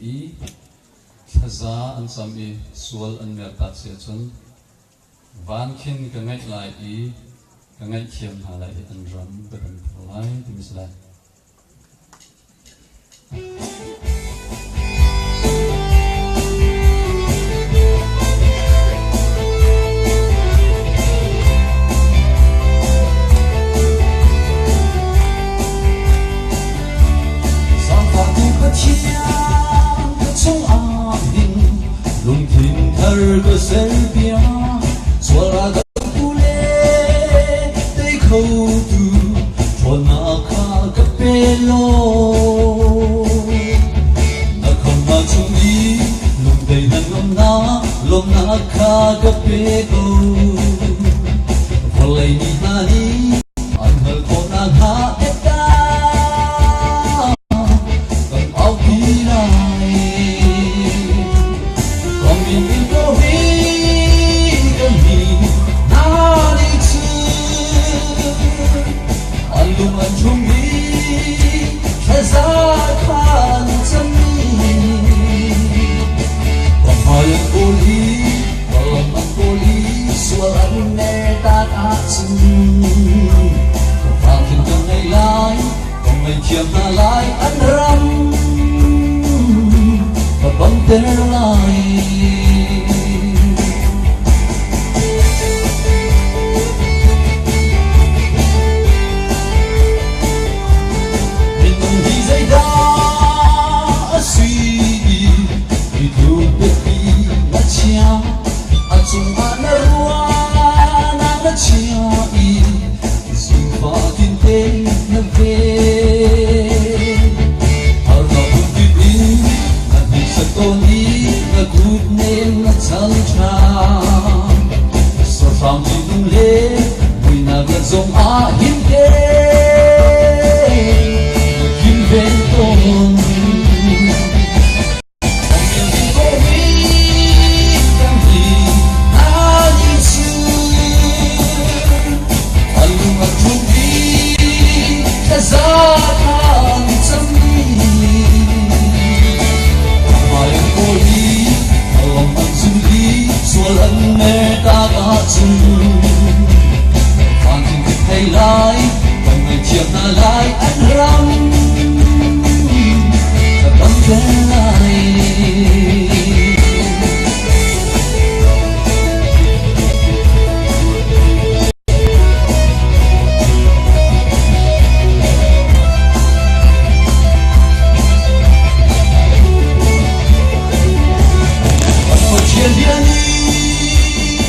i thaza an sam i sual an mer ta se chun van khin ka ngai lai i ka ngai thiam ha lai an ram beran lai timisla Cơ sẽ bia xóa ra đất cũ lê tới khâu từ cho na kha cấp bê lô na không mà chung đi lùng đầy lom na kha cấp bê lô volei ni hani anh hỡi con na ha eta cầm áo đi lại còn mình chiam lại ăn răm và bóng tên lại mình đi dây đá suy đi thu biết đi là chia ăn chung ăn rua na chia y dù pha tin tên na về Tony na good name na chalcha so from the le we na ga zong a him ke kim ven ton lại anh răng và bóng tên lại và chia dia đi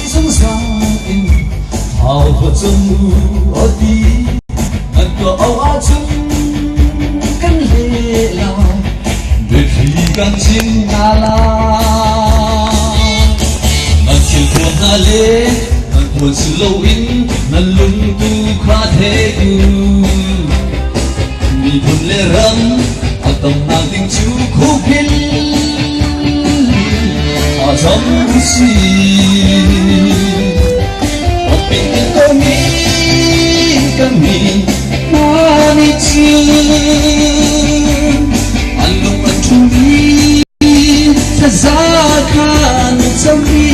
dâng dàng hào và chân mưa ở đi có âu áo chung cánh lệ lòng để khi gan chim na la nan chiều buồn na lê nan buồn sự lâu in nan lung tu khoa thế tu mi buồn lê răng ở tông nàng tình chú khúc hin ở trong suy ở bên bên tôi nghĩ cần nghĩ Mani chim Alung an chumi Tazakan Tami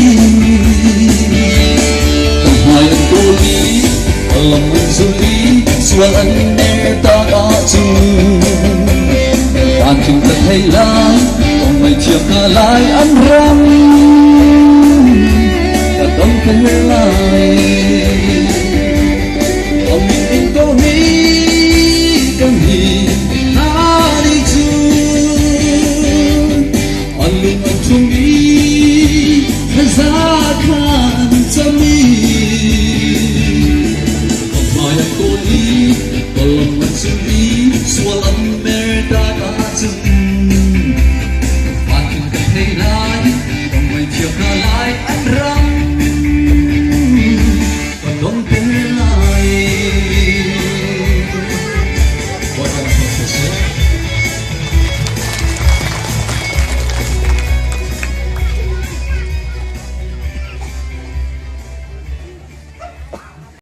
Tumhay ang tuli Alam ang suli Sual ang neta katu Aking tataylan Kung may tiyak na lay ang ram Katong kalay Ang miting ko kami hari tu alung antumi hazakan tami kamayan koli dalam mansuri sualam